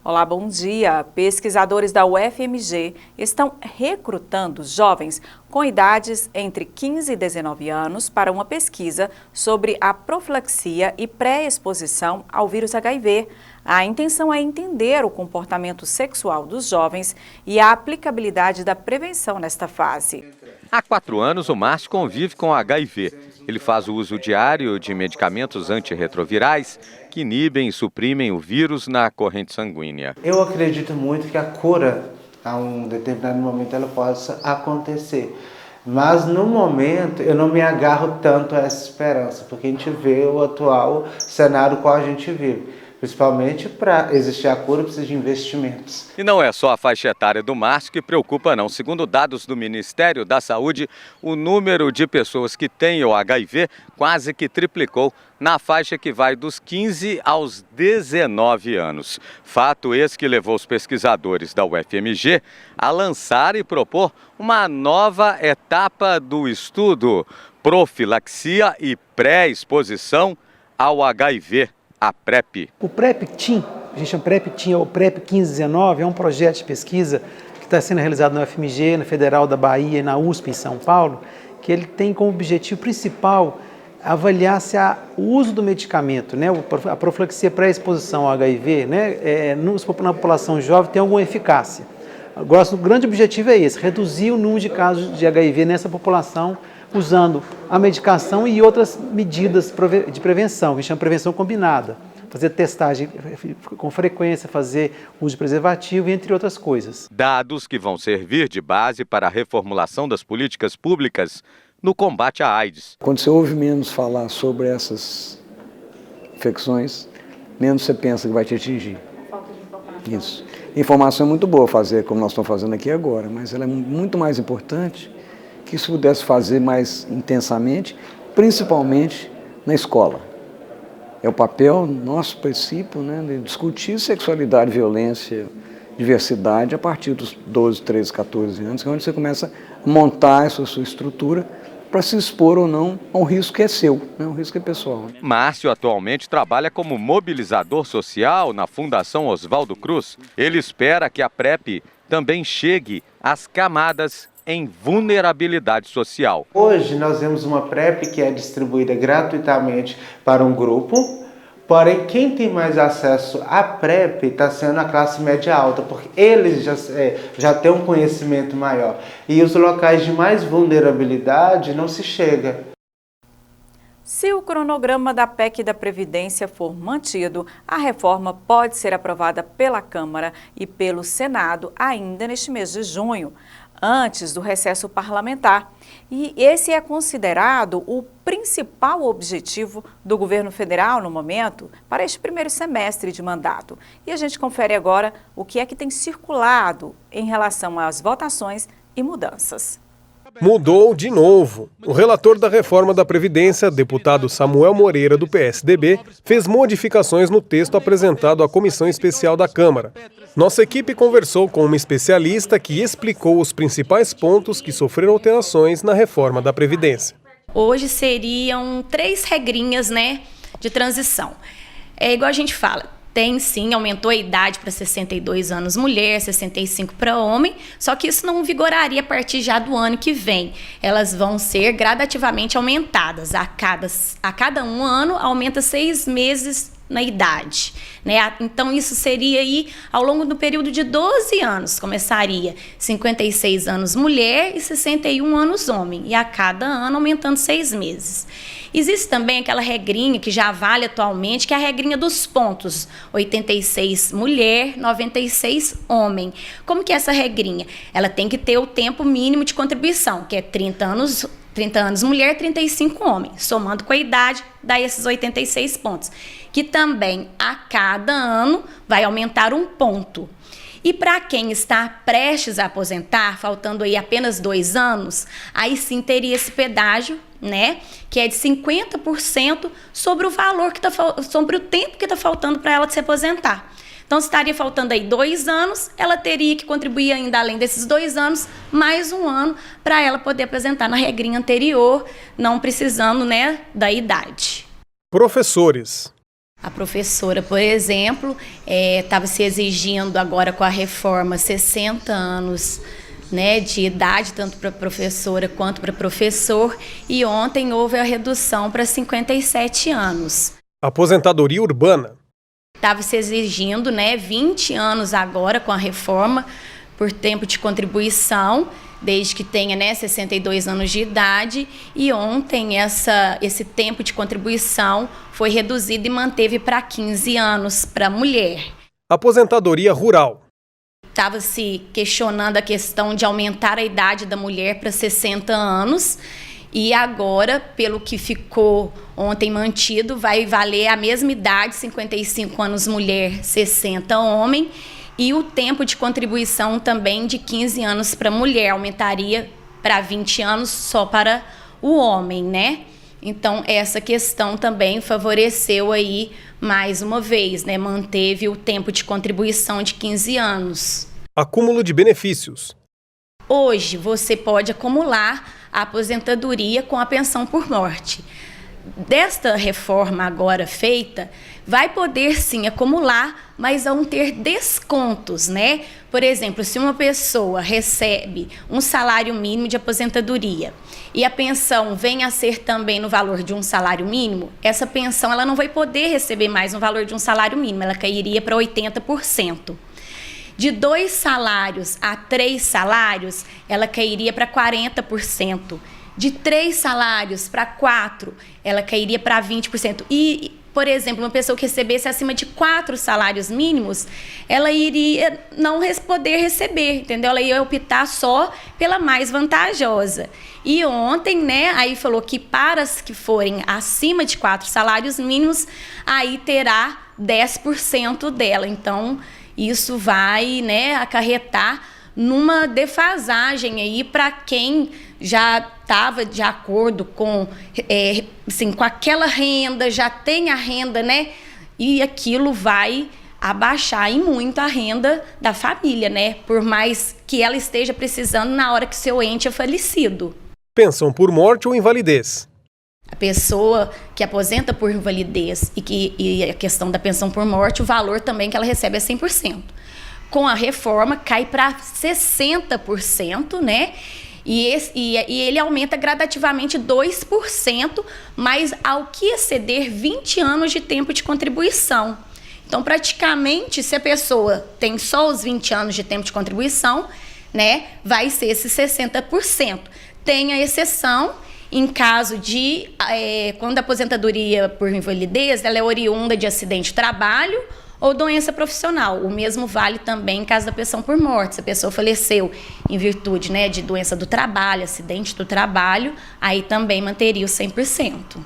Olá, bom dia. Pesquisadores da UFMG estão recrutando jovens com idades entre 15 e 19 anos para uma pesquisa sobre a profilaxia e pré-exposição ao vírus HIV. A intenção é entender o comportamento sexual dos jovens e a aplicabilidade da prevenção nesta fase. Há 4 anos, o Márcio convive com HIV. Ele faz o uso diário de medicamentos antirretrovirais que inibem e suprimem o vírus na corrente sanguínea. Eu acredito muito que a cura, a um determinado momento, ela possa acontecer. Mas no momento eu não me agarro tanto a essa esperança, porque a gente vê o atual cenário qual a gente vive. Principalmente para existir a cura, precisa de investimentos. E não é só a faixa etária do Márcio que preocupa, não. Segundo dados do Ministério da Saúde, o número de pessoas que têm o HIV quase que triplicou na faixa que vai dos 15 aos 19 anos. Fato esse que levou os pesquisadores da UFMG a lançar e propor uma nova etapa do estudo: profilaxia e pré-exposição ao HIV. A PrEP. O PrEP-TIM, a gente chama PrEP-TIM, ou PrEP 1519, é um projeto de pesquisa que está sendo realizado na UFMG, na Federal da Bahia e na USP em São Paulo, que ele tem como objetivo principal avaliar se o uso do medicamento, né, a profilaxia pré-exposição ao HIV, né, na população jovem tem alguma eficácia. Agora, o grande objetivo é esse, reduzir o número de casos de HIV nessa população, usando a medicação e outras medidas de prevenção, que a gente chama de prevenção combinada. Fazer testagem com frequência, fazer uso de preservativo, entre outras coisas. Dados que vão servir de base para a reformulação das políticas públicas no combate à AIDS. Quando você ouve menos falar sobre essas infecções, menos você pensa que vai te atingir. Falta de informação. Isso. Informação é muito boa fazer, como nós estamos fazendo aqui agora, mas ela é muito mais importante que se pudesse fazer mais intensamente, principalmente na escola. É o papel, nosso princípio, né, de discutir sexualidade, violência, diversidade a partir dos 12, 13, 14 anos, que é onde você começa a montar essa sua estrutura para se expor ou não a um risco que é seu, né, um risco que é pessoal. Márcio atualmente trabalha como mobilizador social na Fundação Oswaldo Cruz. Ele espera que a PrEP também chegue às camadas em vulnerabilidade social. Hoje nós temos uma PrEP que é distribuída gratuitamente para um grupo, porém quem tem mais acesso à PrEP está sendo a classe média alta, porque eles já têm um conhecimento maior. E os locais de mais vulnerabilidade não se chega. Se o cronograma da PEC da Previdência for mantido, a reforma pode ser aprovada pela Câmara e pelo Senado ainda neste mês de junho, antes do recesso parlamentar. E esse é considerado o principal objetivo do governo federal no momento para este primeiro semestre de mandato. E a gente confere agora o que é que tem circulado em relação às votações e mudanças. Mudou de novo. O relator da reforma da Previdência, deputado Samuel Moreira, do PSDB, fez modificações no texto apresentado à Comissão Especial da Câmara. Nossa equipe conversou com uma especialista que explicou os principais pontos que sofreram alterações na reforma da Previdência. Hoje seriam 3 regrinhas, de transição. É igual a gente fala. Tem sim, aumentou a idade para 62 anos mulher, 65 para homem, só que isso não vigoraria a partir já do ano que vem. Elas vão ser gradativamente aumentadas. A cada um ano aumenta 6 meses na idade, Então isso seria aí ao longo do período de 12 anos, começaria 56 anos mulher e 61 anos homem, e a cada ano aumentando 6 meses. Existe também aquela regrinha que já vale atualmente, que é a regrinha dos pontos, 86 mulher, 96 homem. Como que é essa regrinha? Ela tem que ter o tempo mínimo de contribuição, que é 30 anos mulher, 35 homem. Somando com a idade, dá esses 86 pontos. Que também, a cada ano, vai aumentar 1 ponto. E para quem está prestes a aposentar, faltando aí apenas 2 anos, aí sim teria esse pedágio, que é de 50% sobre o valor sobre o tempo que está faltando para ela se aposentar. Então, se estaria faltando aí 2 anos, ela teria que contribuir ainda além desses 2 anos, mais 1 ano, para ela poder apresentar na regrinha anterior, não precisando, da idade. Professores. A professora, por exemplo, estava se exigindo agora com a reforma 60 anos, né, de idade, tanto para professora quanto para professor, e ontem houve a redução para 57 anos. Aposentadoria urbana. Estava se exigindo, né, 20 anos agora com a reforma por tempo de contribuição, desde que tenha, né, 62 anos de idade, e ontem esse tempo de contribuição foi reduzido e manteve para 15 anos para a mulher. Aposentadoria rural. Estava se questionando a questão de aumentar a idade da mulher para 60 anos, e agora, pelo que ficou ontem mantido, vai valer a mesma idade, 55 anos mulher, 60 homem, e o tempo de contribuição também de 15 anos para a mulher, aumentaria para 20 anos só para o homem, né? Então, essa questão também favoreceu aí, mais uma vez, né? Manteve o tempo de contribuição de 15 anos. Acúmulo de benefícios. Hoje, você pode acumular a aposentadoria com a pensão por morte. Desta reforma agora feita, vai poder sim acumular, mas vão ter descontos, né? Por exemplo, se uma pessoa recebe um salário mínimo de aposentadoria e a pensão vem a ser também no valor de um salário mínimo, essa pensão ela não vai poder receber mais no valor de um salário mínimo, ela cairia para 80%. De 2 salários a 3 salários, ela cairia para 40%. De 3 salários para 4, ela cairia para 20%. E, por exemplo, uma pessoa que recebesse acima de 4 salários mínimos, ela iria não poder receber, entendeu? Ela ia optar só pela mais vantajosa. E ontem, né, aí falou que para as que forem acima de 4 salários mínimos, aí terá 10% dela. Então, isso vai, né, acarretar numa defasagem aí para quem já estava de acordo com, assim, com aquela renda, já tem a renda, né? E aquilo vai abaixar em muito a renda da família, né? Por mais que ela esteja precisando na hora que seu ente é falecido. Pensão por morte ou invalidez. A pessoa que aposenta por invalidez e a questão da pensão por morte, o valor também que ela recebe é 100%. Com a reforma, cai para 60%, né? E ele aumenta gradativamente 2%, mas ao que exceder 20 anos de tempo de contribuição. Então, praticamente, se a pessoa tem só os 20 anos de tempo de contribuição, né, vai ser esses 60%. Tem a exceção em caso de, quando a aposentadoria por invalidez, ela é oriunda de acidente de trabalho ou doença profissional. O mesmo vale também em caso da pensão por morte. Se a pessoa faleceu em virtude, né, de doença do trabalho, acidente do trabalho, aí também manteria o 100%.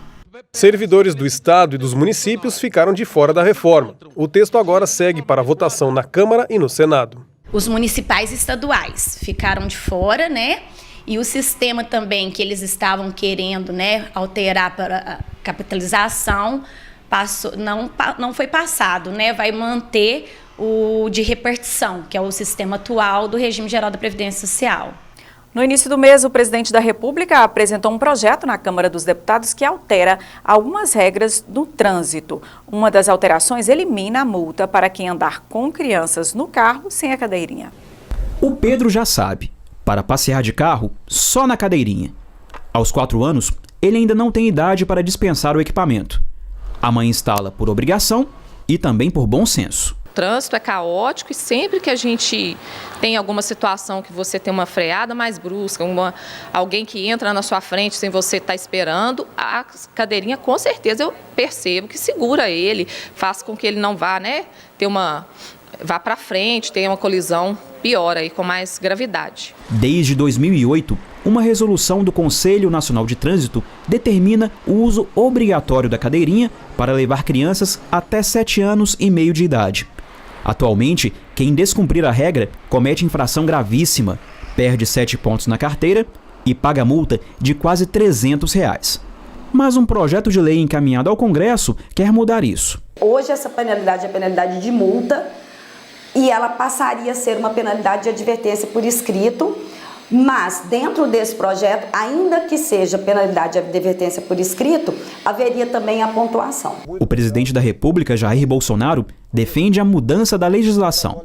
Servidores do Estado e dos municípios ficaram de fora da reforma. O texto agora segue para votação na Câmara e no Senado. Os municipais e estaduais ficaram de fora, né? E o sistema também que eles estavam querendo, né, alterar para a capitalização, não foi passado, né? Vai manter o de repartição, que é o sistema atual do Regime Geral da Previdência Social. No início do mês, o presidente da República apresentou um projeto na Câmara dos Deputados que altera algumas regras do trânsito. Uma das alterações elimina a multa para quem andar com crianças no carro sem a cadeirinha. O Pedro já sabe, para passear de carro, só na cadeirinha. Aos 4 anos, ele ainda não tem idade para dispensar o equipamento. A mãe instala por obrigação e também por bom senso. O trânsito é caótico e sempre que a gente tem alguma situação que você tem uma freada mais brusca, alguém que entra na sua frente sem você estar esperando, a cadeirinha com certeza eu percebo que segura ele, faz com que ele não vá, né, vá para frente, tenha uma colisão pior aí, com mais gravidade. Desde 2008, uma resolução do Conselho Nacional de Trânsito determina o uso obrigatório da cadeirinha para levar crianças até 7 anos e meio de idade. Atualmente, quem descumprir a regra comete infração gravíssima, perde 7 pontos na carteira e paga multa de quase R$300. Mas um projeto de lei encaminhado ao Congresso quer mudar isso. Hoje essa penalidade é a penalidade de multa e ela passaria a ser uma penalidade de advertência por escrito, Mas, dentro desse projeto, ainda que seja penalidade de advertência por escrito, haveria também a pontuação. O presidente da República, Jair Bolsonaro, defende a mudança da legislação.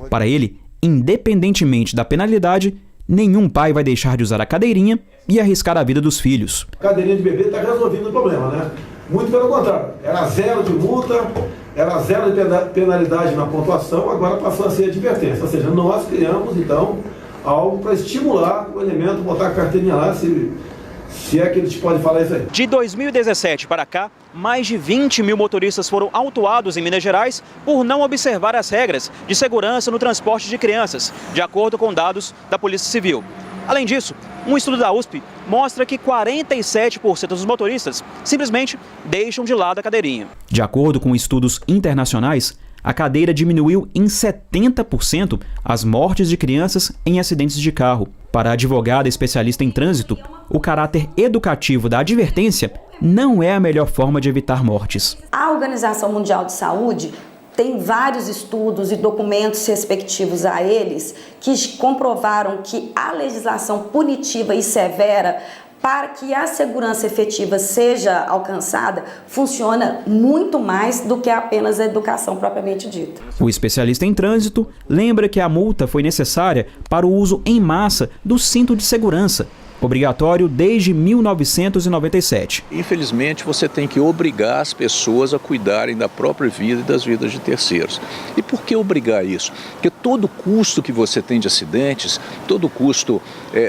Para ele, independentemente da penalidade, nenhum pai vai deixar de usar a cadeirinha e arriscar a vida dos filhos. A cadeirinha de bebê está resolvendo o problema, né? Muito pelo contrário. Era 0 de multa, era 0 de penalidade na pontuação, agora passou a ser advertência. Ou seja, nós criamos, então, algo para estimular o elemento, botar a carteirinha lá, se é que eles podem falar isso aí. De 2017 para cá, mais de 20 mil motoristas foram autuados em Minas Gerais por não observar as regras de segurança no transporte de crianças, de acordo com dados da Polícia Civil. Além disso, um estudo da USP mostra que 47% dos motoristas simplesmente deixam de lado a cadeirinha. De acordo com estudos internacionais, a cadeira diminuiu em 70% as mortes de crianças em acidentes de carro. Para a advogada especialista em trânsito, o caráter educativo da advertência não é a melhor forma de evitar mortes. A Organização Mundial de Saúde tem vários estudos e documentos respectivos a eles que comprovaram que a legislação punitiva e severa para que a segurança efetiva seja alcançada, funciona muito mais do que apenas a educação propriamente dita. O especialista em trânsito lembra que a multa foi necessária para o uso em massa do cinto de segurança, obrigatório desde 1997. Infelizmente, você tem que obrigar as pessoas a cuidarem da própria vida e das vidas de terceiros. E por que obrigar isso? Porque todo custo que você tem de acidentes, todo custo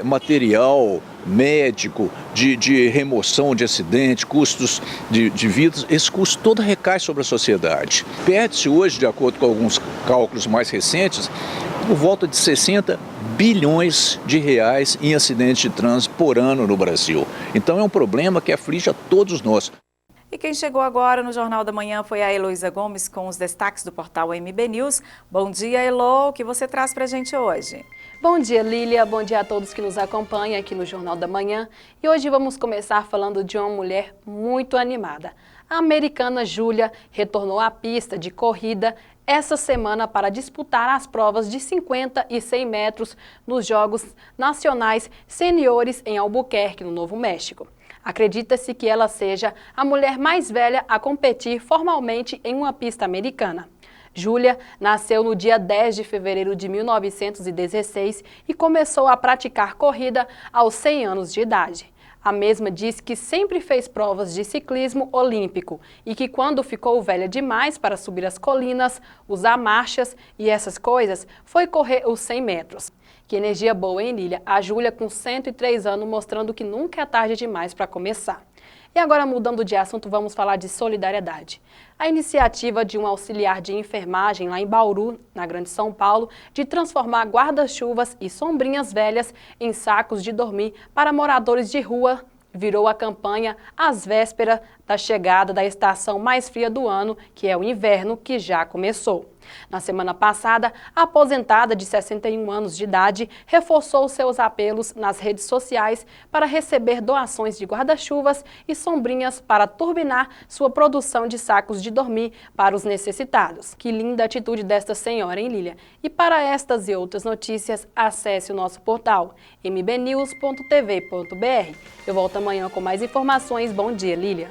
material, médico, de remoção de acidente, custos de vidas, esse custo todo recai sobre a sociedade. Perde-se hoje, de acordo com alguns cálculos mais recentes, por volta de 60 bilhões de reais em acidentes de trânsito por ano no Brasil. Então é um problema que aflige a todos nós. E quem chegou agora no Jornal da Manhã foi a Heloísa Gomes com os destaques do portal MB News. Bom dia, Elo, o que você traz pra gente hoje? Bom dia, Lília. Bom dia a todos que nos acompanham aqui no Jornal da Manhã. E hoje vamos começar falando de uma mulher muito animada. A americana Júlia retornou à pista de corrida essa semana para disputar as provas de 50 e 100 metros nos Jogos Nacionais Seniores em Albuquerque, no Novo México. Acredita-se que ela seja a mulher mais velha a competir formalmente em uma pista americana. Júlia nasceu no dia 10 de fevereiro de 1916 e começou a praticar corrida aos 100 anos de idade. A mesma diz que sempre fez provas de ciclismo olímpico e que quando ficou velha demais para subir as colinas, usar marchas e essas coisas, foi correr os 100 metros. Que energia boa, hein, Lília? A Júlia com 103 anos mostrando que nunca é tarde demais para começar. E agora, mudando de assunto, vamos falar de solidariedade. A iniciativa de um auxiliar de enfermagem lá em Bauru, na Grande São Paulo, de transformar guarda-chuvas e sombrinhas velhas em sacos de dormir para moradores de rua, virou a campanha às vésperas da chegada da estação mais fria do ano, que é o inverno, que já começou. Na semana passada, a aposentada de 61 anos de idade reforçou seus apelos nas redes sociais para receber doações de guarda-chuvas e sombrinhas para turbinar sua produção de sacos de dormir para os necessitados. Que linda atitude desta senhora, hein, Lília? E para estas e outras notícias, acesse o nosso portal mbnews.tv.br. Eu volto amanhã com mais informações. Bom dia, Lília.